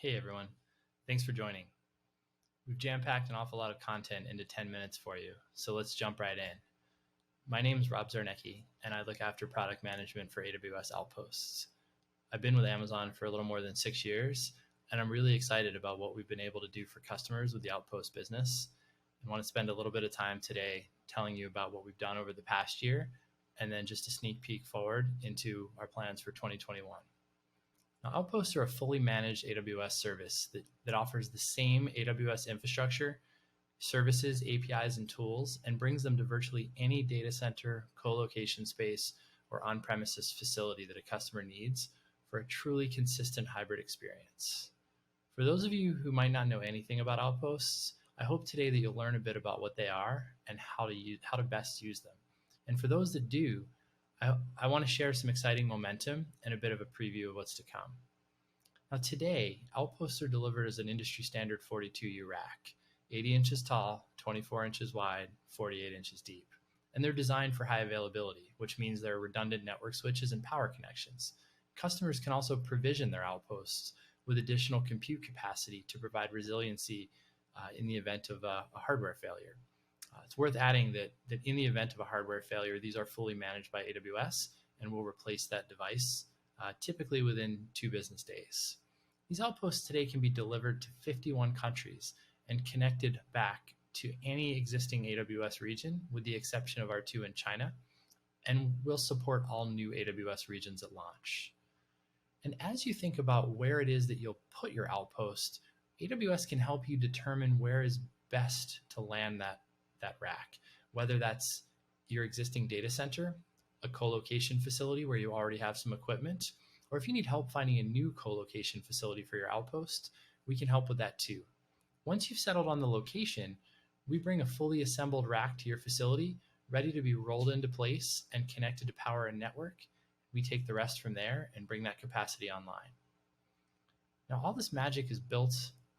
Hey everyone, thanks for joining. We've jam-packed an awful lot of content into 10 minutes for you, so let's jump right in. My name is Rob Zarnecki, and I look after product management for AWS Outposts. I've been with Amazon for a little more than 6 years, and I'm really excited about what we've been able to do for customers with the Outpost business. I want to spend a little bit of time today telling you about what we've done over the past year, and then just a sneak peek forward into our plans for 2021. Now, Outposts are a fully managed AWS service that offers the same AWS infrastructure, services, APIs, and tools, and brings them to virtually any data center, co-location space, or on-premises facility that a customer needs for a truly consistent hybrid experience. For those of you who might not know anything about Outposts, I hope today that you'll learn a bit about what they are and how to best use them. And for those that do, I want to share some exciting momentum and a bit of a preview of what's to come. Now today, Outposts are delivered as an industry standard 42U rack, 80 inches tall, 24 inches wide, 48 inches deep. And they're designed for high availability, which means there are redundant network switches and power connections. Customers can also provision their Outposts with additional compute capacity to provide resiliency in the event of a hardware failure. It's worth adding that in the event of a hardware failure, these are fully managed by AWS and will replace that device typically within 2 business days. These Outposts today can be delivered to 51 countries and connected back to any existing AWS region with the exception of our 2 in China, and will support all new AWS regions at launch. And as you think about where it is that you'll put your Outpost, AWS can help you determine where is best to land that rack, whether that's your existing data center, a co-location facility where you already have some equipment, or if you need help finding a new co-location facility for your Outpost, we can help with that too. Once you've settled on the location, we bring a fully assembled rack to your facility, ready to be rolled into place and connected to power and network. We take the rest from there and bring that capacity online. Now, all this magic is built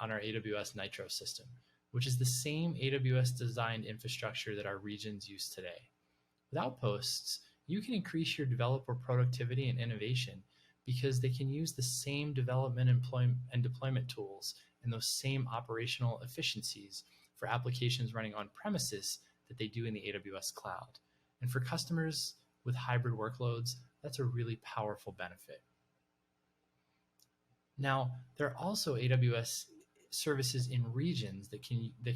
on our AWS Nitro system, which is the same AWS designed infrastructure that our regions use today. With Outposts, you can increase your developer productivity and innovation because they can use the same development and deployment tools and those same operational efficiencies for applications running on premises that they do in the AWS cloud. And for customers with hybrid workloads, that's a really powerful benefit. Now, there are also AWS services in regions that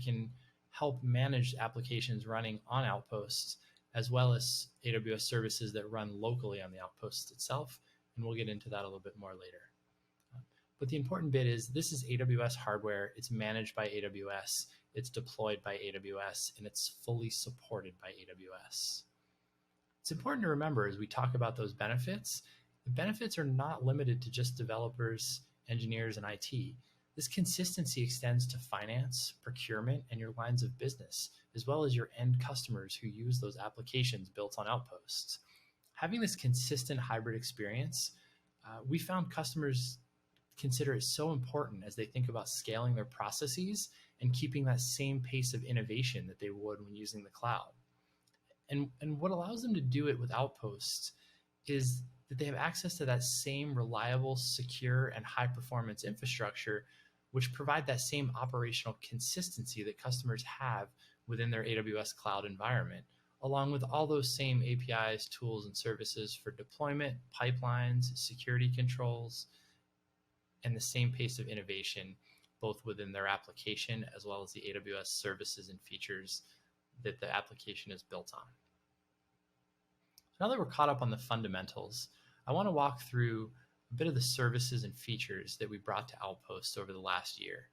can help manage applications running on Outposts, as well as AWS services that run locally on the Outpost itself, and we'll get into that a little bit more later. But the important bit is this is AWS hardware, it's managed by AWS, it's deployed by AWS, and it's fully supported by AWS. It's important to remember as we talk about those benefits, the benefits are not limited to just developers, engineers, and IT. This consistency extends to finance, procurement, and your lines of business, as well as your end customers who use those applications built on Outposts. Having this consistent hybrid experience, we found customers consider it so important as they think about scaling their processes and keeping that same pace of innovation that they would when using the cloud. And what allows them to do it with Outposts is that they have access to that same reliable, secure, and high-performance infrastructure, which provide that same operational consistency that customers have within their AWS cloud environment, along with all those same APIs, tools, and services for deployment, pipelines, security controls, and the same pace of innovation, both within their application as well as the AWS services and features that the application is built on. Now that we're caught up on the fundamentals, I want to walk through a bit of the services and features that we brought to Outposts over the last year.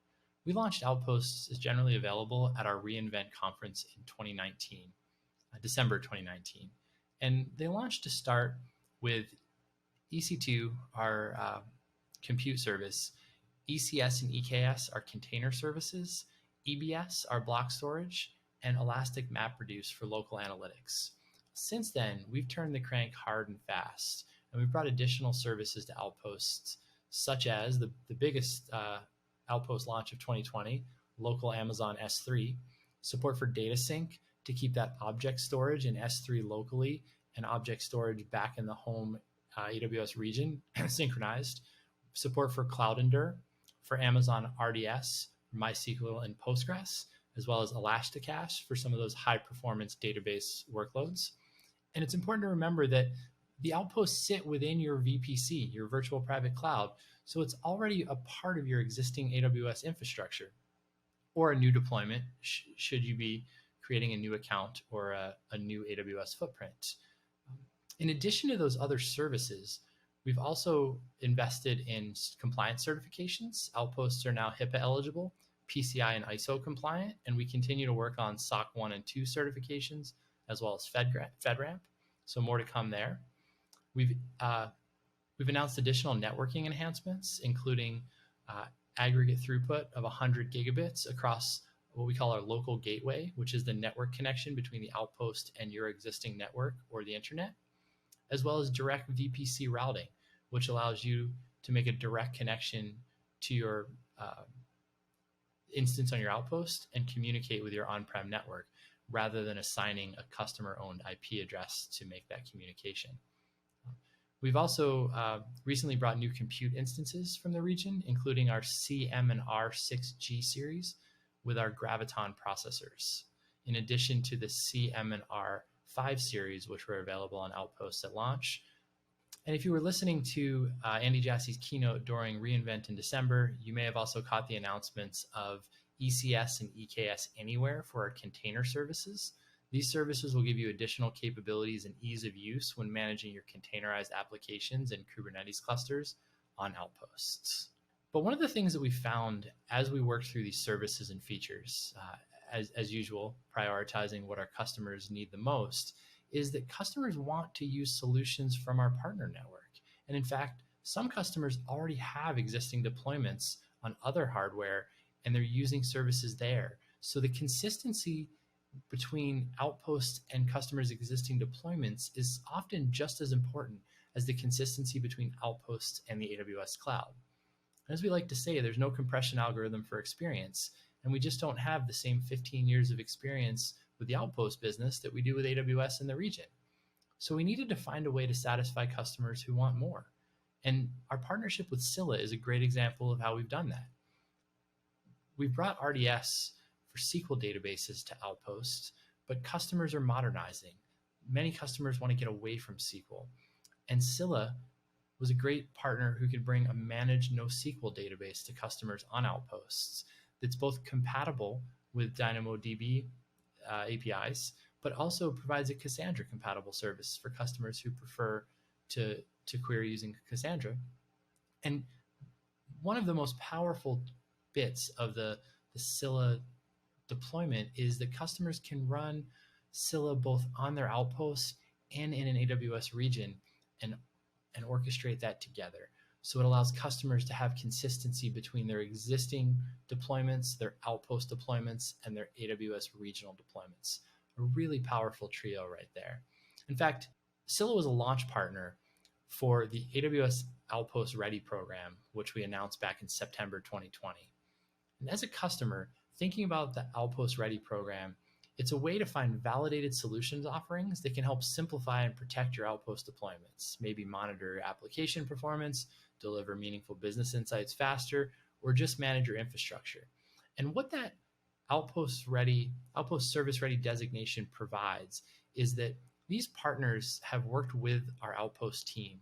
We launched Outposts as generally available at our reInvent conference in 2019, December 2019. And they launched to start with EC2, our compute service, ECS and EKS, our container services, EBS, our block storage, and Elastic MapReduce for local analytics. Since then, we've turned the crank hard and fast, and we've brought additional services to Outposts, such as the biggest Outpost launch of 2020, local Amazon S3, support for data sync to keep that object storage in S3 locally and object storage back in the home AWS region synchronized, support for Cloud Endure, for Amazon RDS, MySQL, and Postgres, as well as Elasticache for some of those high-performance database workloads. And it's important to remember that the Outposts sit within your VPC, your virtual private cloud, so it's already a part of your existing AWS infrastructure, or a new deployment should you be creating a new account or a new AWS footprint. In addition to those other services, we've also invested in compliance certifications. Outposts are now HIPAA eligible, PCI and ISO compliant, and we continue to work on SOC 1 and 2 certifications, as well as FedRAMP. So more to come there. We've announced additional networking enhancements, including aggregate throughput of 100 gigabits across what we call our local gateway, which is the network connection between the Outpost and your existing network or the internet, as well as direct VPC routing, which allows you to make a direct connection to your instance on your Outpost and communicate with your on-prem network, rather than assigning a customer-owned IP address to make that communication. We've also recently brought new compute instances from the region, including our CM&R6G series with our Graviton processors, in addition to the CM&R5 series, which were available on Outposts at launch. And if you were listening to Andy Jassy's keynote during reInvent in December, you may have also caught the announcements of ECS and EKS Anywhere for our container services. These services will give you additional capabilities and ease of use when managing your containerized applications and Kubernetes clusters on Outposts. But one of the things that we found as we worked through these services and features, as usual, prioritizing what our customers need the most, is that customers want to use solutions from our partner network. And in fact, some customers already have existing deployments on other hardware, and they're using services there. So the consistency between Outposts and customers' existing deployments is often just as important as the consistency between Outposts and the AWS cloud. And as we like to say, there's no compression algorithm for experience, and we just don't have the same 15 years of experience with the Outpost business that we do with AWS in the region. So we needed to find a way to satisfy customers who want more. And our partnership with Scylla is a great example of how we've done that. We've brought RDS for SQL databases to Outposts, but customers are modernizing. Many customers want to get away from SQL. And Scylla was a great partner who could bring a managed NoSQL database to customers on Outposts that's both compatible with DynamoDB APIs, but also provides a Cassandra compatible service for customers who prefer to query using Cassandra. And one of the most powerful bits of the Scylla deployment is that customers can run Scylla both on their Outposts and in an AWS region and orchestrate that together. So it allows customers to have consistency between their existing deployments, their Outpost deployments, and their AWS regional deployments. A really powerful trio right there. In fact, Scylla was a launch partner for the AWS Outposts Ready program, which we announced back in September 2020. And as a customer, thinking about the Outposts Ready program, it's a way to find validated solutions offerings that can help simplify and protect your Outpost deployments, maybe monitor your application performance, deliver meaningful business insights faster, or just manage your infrastructure. And what that Outpost Service Ready designation provides is that these partners have worked with our Outpost team.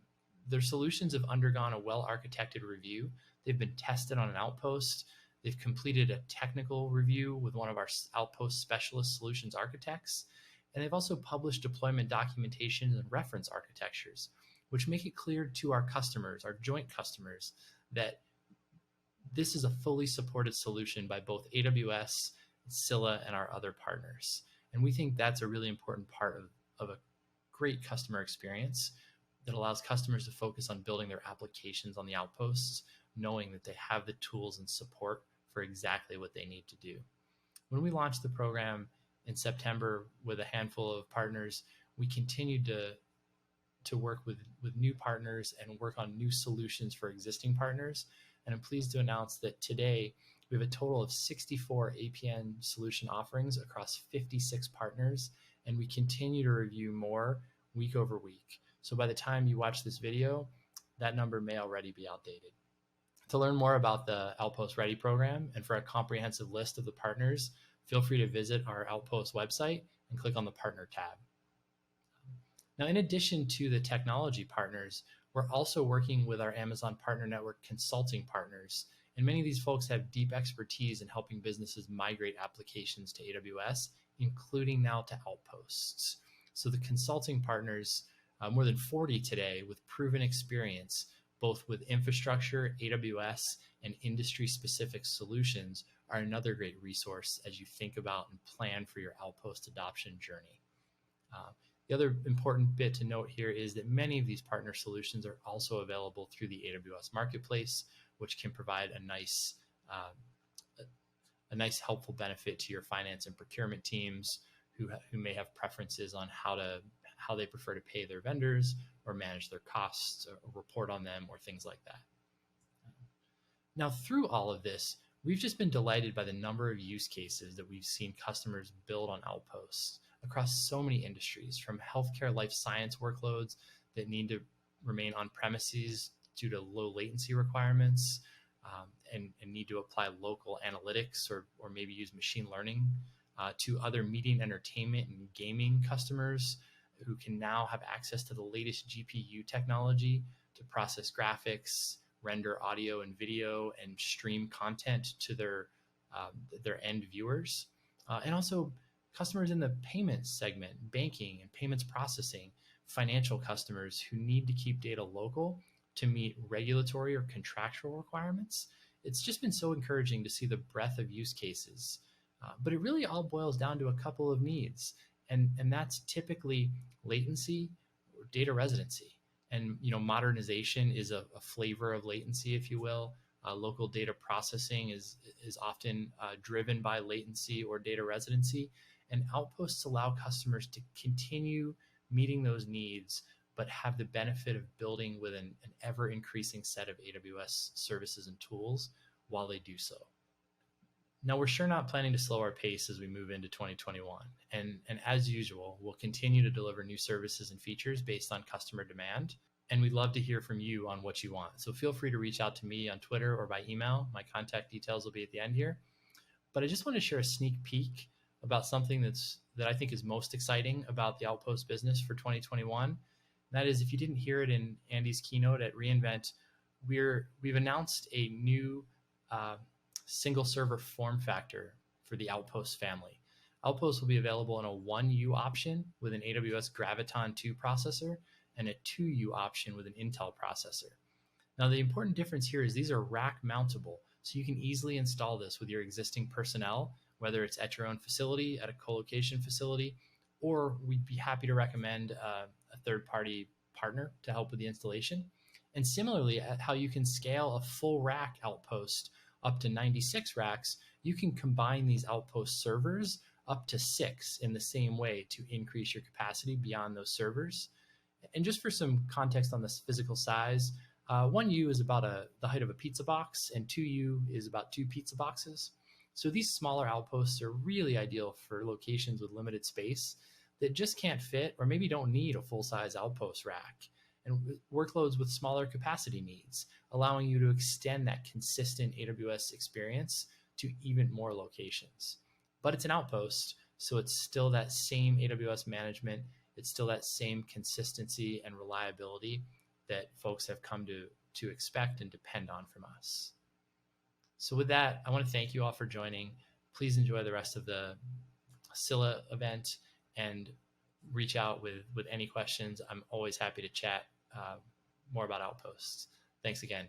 Their solutions have undergone a well-architected review. They've been tested on an Outpost. They've completed a technical review with one of our Outpost specialist solutions architects. And they've also published deployment documentation and reference architectures, which make it clear to our customers, our joint customers, that this is a fully supported solution by both AWS, Scylla, and our other partners. And we think that's a really important part of a great customer experience that allows customers to focus on building their applications on the Outposts, knowing that they have the tools and support for exactly what they need to do. When we launched the program in September with a handful of partners, we continued to work with new partners and work on new solutions for existing partners. And I'm pleased to announce that today we have a total of 64 APN solution offerings across 56 partners, and we continue to review more week over week. So by the time you watch this video, that number may already be outdated. To learn more about the Outpost Ready program and for a comprehensive list of the partners, feel free to visit our Outpost website and click on the Partner tab. Now, in addition to the technology partners, we're also working with our Amazon Partner Network consulting partners. And many of these folks have deep expertise in helping businesses migrate applications to AWS, including now to Outposts. So the consulting partners, more than 40 today with proven experience, both with infrastructure, AWS, and industry-specific solutions, are another great resource as you think about and plan for your Outpost adoption journey. The other important bit to note here is that many of these partner solutions are also available through the AWS Marketplace, which can provide a nice helpful benefit to your finance and procurement teams who may have preferences on how they prefer to pay their vendors or manage their costs or report on them or things like that. Now, through all of this, we've just been delighted by the number of use cases that we've seen customers build on Outposts across so many industries, from healthcare life science workloads that need to remain on premises due to low latency requirements and need to apply local analytics or maybe use machine learning, to other media and entertainment and gaming customers who can now have access to the latest GPU technology to process graphics, render audio and video, and stream content to their end viewers. And also customers in the payments segment, banking and payments processing, financial customers who need to keep data local to meet regulatory or contractual requirements. It's just been so encouraging to see the breadth of use cases. But it really all boils down to a couple of needs. And that's typically latency or data residency. And modernization is a flavor of latency, if you will. Local data processing is often driven by latency or data residency. And Outposts allow customers to continue meeting those needs, but have the benefit of building with an ever-increasing set of AWS services and tools while they do so. Now, we're sure not planning to slow our pace as we move into 2021. And as usual, we'll continue to deliver new services and features based on customer demand. And we'd love to hear from you on what you want. So feel free to reach out to me on Twitter or by email. My contact details will be at the end here. But I just want to share a sneak peek about something that I think is most exciting about the Outpost business for 2021. And that is, if you didn't hear it in Andy's keynote at reInvent, we've announced a new single server form factor for the Outpost family. Outpost will be available in a 1U option with an AWS Graviton 2 processor and a 2U option with an Intel processor. Now, the important difference here is these are rack mountable, so you can easily install this with your existing personnel, whether it's at your own facility, at a co-location facility, or we'd be happy to recommend a third-party partner to help with the installation. And similarly, at how you can scale a full rack Outpost up to 96 racks, you can combine these Outpost servers up to 6 in the same way to increase your capacity beyond those servers. And just for some context on this physical size, 1U is about the height of a pizza box, and 2U is about 2 pizza boxes. So these smaller Outposts are really ideal for locations with limited space that just can't fit or maybe don't need a full-size Outpost rack, and workloads with smaller capacity needs, allowing you to extend that consistent AWS experience to even more locations. But it's an Outpost, so it's still that same AWS management. It's still that same consistency and reliability that folks have come to expect and depend on from us. So with that, I want to thank you all for joining. Please enjoy the rest of the Scylla event and reach out with any questions. I'm always happy to chat more about Outposts. Thanks again.